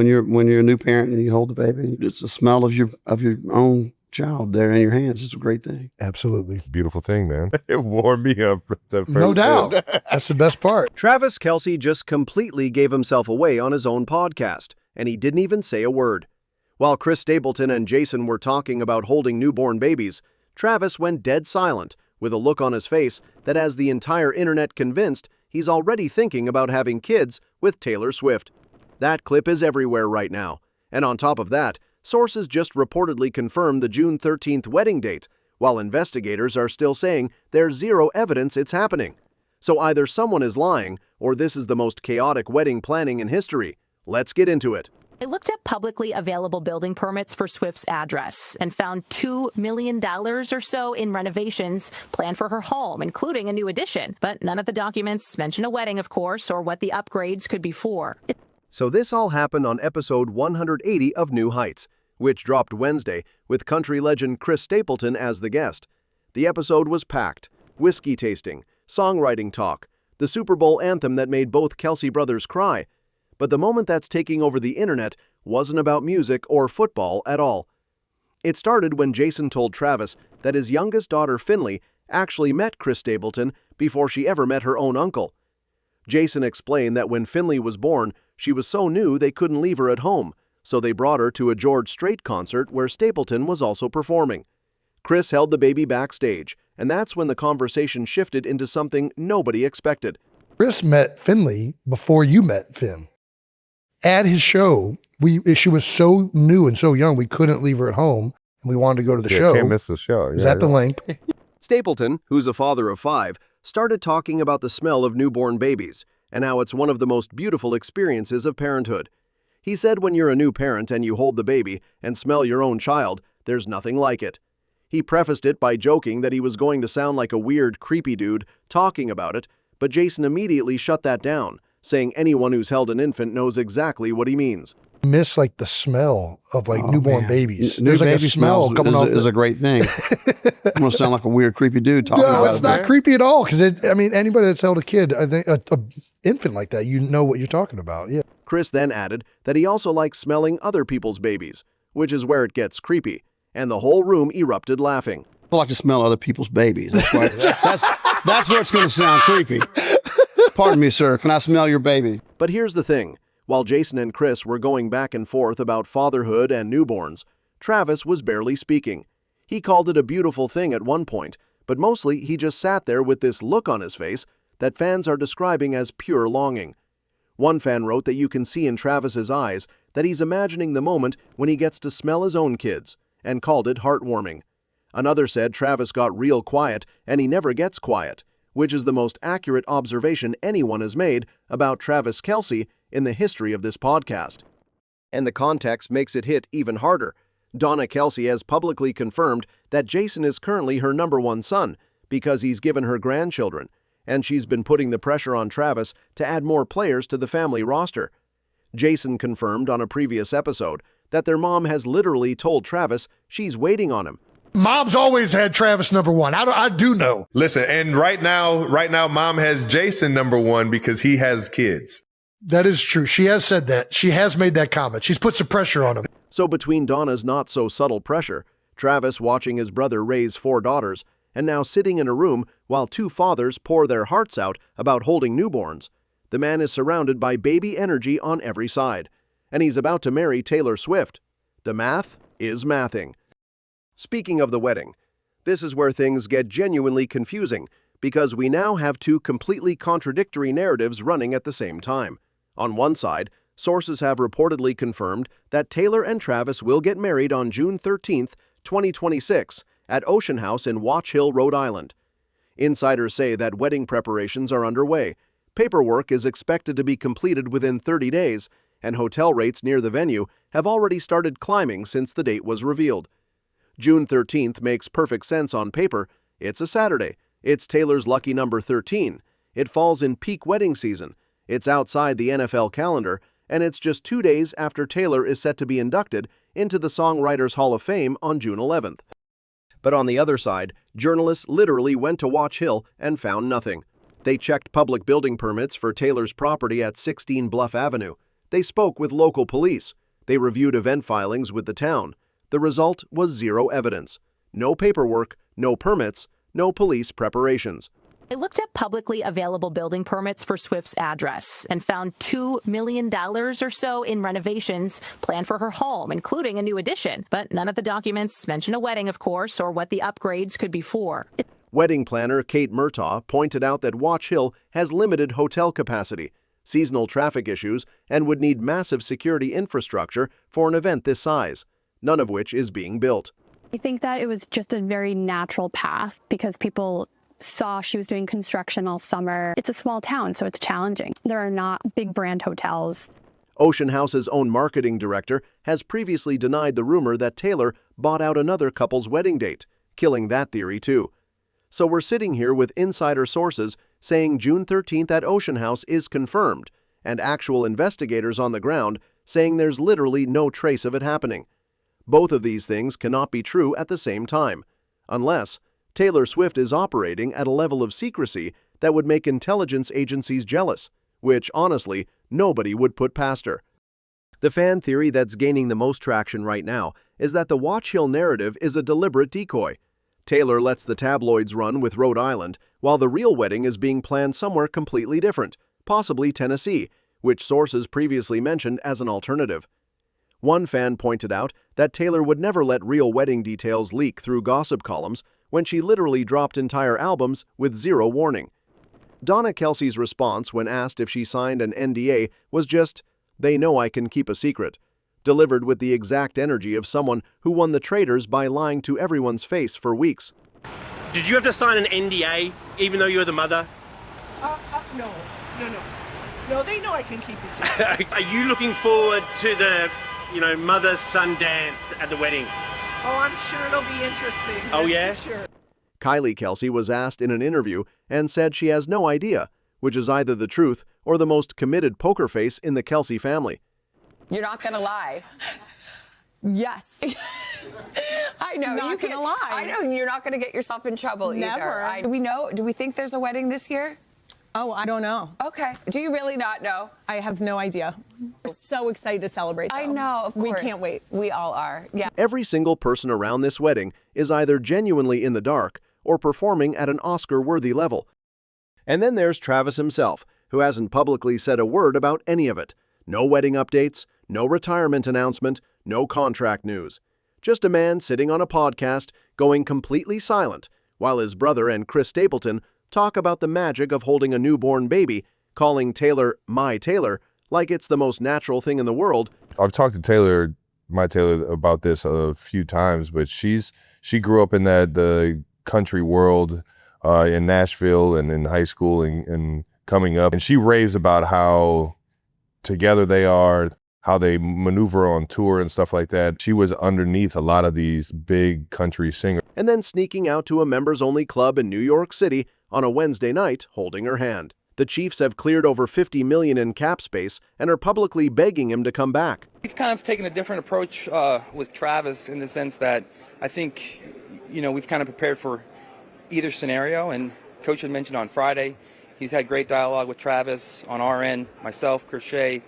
when you're a new parent and you hold the baby, it's the smell of your own child there in your hands. It's a great thing. Absolutely. Beautiful thing, man. It warmed me up for the first No doubt. That's the best part. Travis Kelce just completely gave himself away on his own podcast, and he didn't even say a word. While Chris Stapleton and Jason were talking about holding newborn babies, Travis went dead silent, with a look on his face that has the entire internet convinced he's already thinking about having kids with Taylor Swift. That clip is everywhere right now. And on top of that, sources just reportedly confirmed the June 13th wedding date, while investigators are still saying there's zero evidence it's happening. So either someone is lying, or this is the most chaotic wedding planning in history. Let's get into it. I looked at publicly available building permits for Swift's address and found $2 million or so in renovations planned for her home, including a new addition. But none of the documents mention a wedding, of course, or what the upgrades could be for. So this all happened on episode 180 of New Heights, which dropped Wednesday with country legend Chris Stapleton as the guest. The episode was packed: whiskey tasting, songwriting talk, the Super Bowl anthem that made both Kelce brothers cry. But the moment that's taking over the internet wasn't about music or football at all. It started when Jason told Travis that his youngest daughter, Finnley, actually met Chris Stapleton before she ever met her own uncle. Jason explained that when Finnley was born, she was so new they couldn't leave her at home, so they brought her to a George Strait concert where Stapleton was also performing. Chris held the baby backstage, and that's when the conversation shifted into something nobody expected. Chris met Finnley before you met Finn. At his show, she was so new and so young, we couldn't leave her at home, and we wanted to go to the show. Can't miss the show. Is that the link? Stapleton, who's a father of 5, started talking about the smell of newborn babies and how it's one of the most beautiful experiences of parenthood. He said when you're a new parent and you hold the baby and smell your own child, there's nothing like it. He prefaced it by joking that he was going to sound like a weird, creepy dude talking about it, but Jason immediately shut that down, saying anyone who's held an infant knows exactly what he means. Miss like the smell of newborn babies. New There's like baby a smell coming off. is a great thing. I'm gonna sound like a weird, creepy dude talking about it. No, it's not creepy at all. Because anybody that's held a kid, I think a infant like that, you know what you're talking about. Yeah. Chris then added that he also likes smelling other people's babies, which is where it gets creepy, and the whole room erupted laughing. I like to smell other people's babies. That's why. that's where it's gonna sound creepy. Pardon me, sir. Can I smell your baby? But here's the thing. While Jason and Chris were going back and forth about fatherhood and newborns, Travis was barely speaking. He called it a beautiful thing at one point, but mostly he just sat there with this look on his face that fans are describing as pure longing. One fan wrote that you can see in Travis's eyes that he's imagining the moment when he gets to smell his own kids, and called it heartwarming. Another said Travis got real quiet and he never gets quiet, which is the most accurate observation anyone has made about Travis Kelce in the history of this podcast. And the context makes it hit even harder. Donna Kelce has publicly confirmed that Jason is currently her #1 son because he's given her grandchildren, and she's been putting the pressure on Travis to add more players to the family roster. Jason confirmed on a previous episode that their mom has literally told Travis she's waiting on him. Mom's always had Travis #1. I do know. Listen, and right now, mom has Jason #1 because he has kids. That is true. She has said that. She has made that comment. She's put some pressure on him. So between Donna's not-so-subtle pressure, Travis watching his brother raise 4 daughters, and now sitting in a room while 2 fathers pour their hearts out about holding newborns, the man is surrounded by baby energy on every side, and he's about to marry Taylor Swift. The math is mathing. Speaking of the wedding, this is where things get genuinely confusing, because we now have 2 completely contradictory narratives running at the same time. On one side, sources have reportedly confirmed that Taylor and Travis will get married on June 13th, 2026, at Ocean House in Watch Hill, Rhode Island. Insiders say that wedding preparations are underway. Paperwork is expected to be completed within 30 days, and hotel rates near the venue have already started climbing since the date was revealed. June 13th makes perfect sense on paper. It's a Saturday. It's Taylor's lucky number 13. It falls in peak wedding season. It's outside the NFL calendar, and it's just 2 days after Taylor is set to be inducted into the Songwriters Hall of Fame on June 11th. But on the other side, journalists literally went to Watch Hill and found nothing. They checked public building permits for Taylor's property at 16 Bluff Avenue, They spoke with local police. They reviewed event filings with the town. The result was zero evidence. No paperwork, no permits, no police preparations. They looked at publicly available building permits for Swift's address and found $2 million or so in renovations planned for her home, including a new addition. But none of the documents mention a wedding, of course, or what the upgrades could be for. Wedding planner Kate Murtaugh pointed out that Watch Hill has limited hotel capacity, seasonal traffic issues, and would need massive security infrastructure for an event this size, none of which is being built. I think that it was just a very natural path because people saw she was doing construction all summer. It's a small town, so it's challenging. There are not big brand hotels. Ocean House's own marketing director has previously denied the rumor that Taylor bought out another couple's wedding date, killing that theory too. So we're sitting here with insider sources saying June 13th at Ocean House is confirmed, and actual investigators on the ground saying there's literally no trace of it happening. Both of these things cannot be true at the same time, unless Taylor Swift is operating at a level of secrecy that would make intelligence agencies jealous, which, honestly, nobody would put past her. The fan theory that's gaining the most traction right now is that the Watch Hill narrative is a deliberate decoy. Taylor lets the tabloids run with Rhode Island, while the real wedding is being planned somewhere completely different, possibly Tennessee, which sources previously mentioned as an alternative. One fan pointed out that Taylor would never let real wedding details leak through gossip columns when she literally dropped entire albums with zero warning. Donna Kelce's response when asked if she signed an NDA was just, "They know I can keep a secret," delivered with the exact energy of someone who won the traders by lying to everyone's face for weeks. Did you have to sign an NDA even though you're the mother? No. No, they know I can keep a secret. Are you looking forward to the, mother-son dance at the wedding? Oh, I'm sure it'll be interesting. Oh, yeah? For sure. Kylie Kelce was asked in an interview and said she has no idea, which is either the truth or the most committed poker face in the Kelce family. You're not going to lie. Yes. I know. Not gonna lie. I know. You're not going to get yourself in trouble Never. either. Do we think there's a wedding this year? Oh, I don't know. Okay. Do you really not know? I have no idea. We're so excited to celebrate, though. I know, of course. We can't wait. We all are. Yeah. Every single person around this wedding is either genuinely in the dark or performing at an Oscar-worthy level. And then there's Travis himself, who hasn't publicly said a word about any of it. No wedding updates, no retirement announcement, no contract news. Just a man sitting on a podcast going completely silent while his brother and Chris Stapleton talk about the magic of holding a newborn baby, calling Taylor "my Taylor" like it's the most natural thing in the world. I've talked to Taylor, my Taylor, about this a few times, but she grew up in the country world in Nashville and in high school and coming up, and she raves about how together they are, how they maneuver on tour and stuff like that. She was underneath a lot of these big country singers. And then sneaking out to a members-only club in New York City on a Wednesday night holding her hand. The Chiefs have cleared over $50 million in cap space and are publicly begging him to come back. We've kind of taken a different approach with Travis in the sense that I think, we've kind of prepared for either scenario. And Coach had mentioned on Friday, he's had great dialogue with Travis on our end, myself, Chris Stapleton,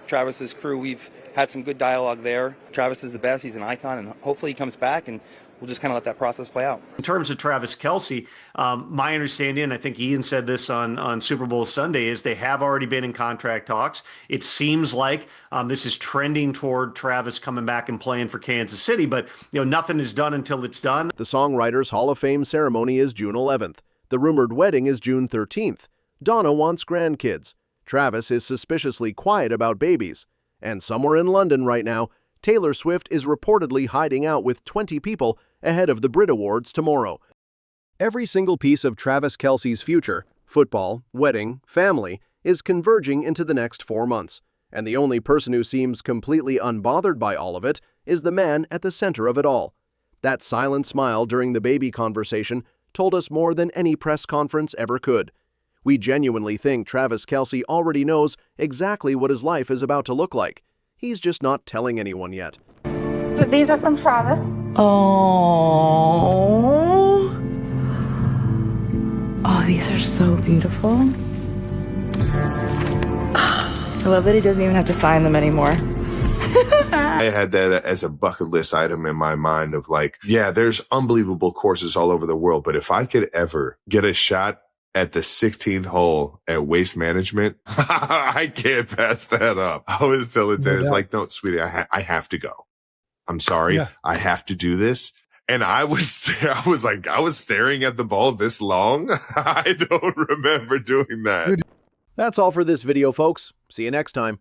Travis's crew. We've had some good dialogue there. Travis is the best. He's an icon, and hopefully he comes back, and we'll just kind of let that process play out. In terms of Travis Kelce, my understanding, and I think Ian said this on Super Bowl Sunday, is they have already been in contract talks. It seems like this is trending toward Travis coming back and playing for Kansas City, but nothing is done until it's done. The Songwriters Hall of Fame ceremony is June 11th. The rumored wedding is June 13th. Donna wants grandkids. Travis is suspiciously quiet about babies. And somewhere in London right now, Taylor Swift is reportedly hiding out with 20 people ahead of the Brit Awards tomorrow. Every single piece of Travis Kelce's future, football, wedding, family, is converging into the next 4 months. And the only person who seems completely unbothered by all of it is the man at the center of it all. That silent smile during the baby conversation told us more than any press conference ever could. We genuinely think Travis Kelce already knows exactly what his life is about to look like. He's just not telling anyone yet. So these are from Travis. Oh, these are so beautiful. I love that he doesn't even have to sign them anymore. I had that as a bucket list item in my mind of like, yeah, there's unbelievable courses all over the world, but if I could ever get a shot at the 16th hole at Waste Management, I can't pass that up. I was telling Dennis, like, no, sweetie, I have to go. I'm sorry. Yeah. I have to do this. And I was staring at the ball this long. I don't remember doing that. That's all for this video, folks. See you next time.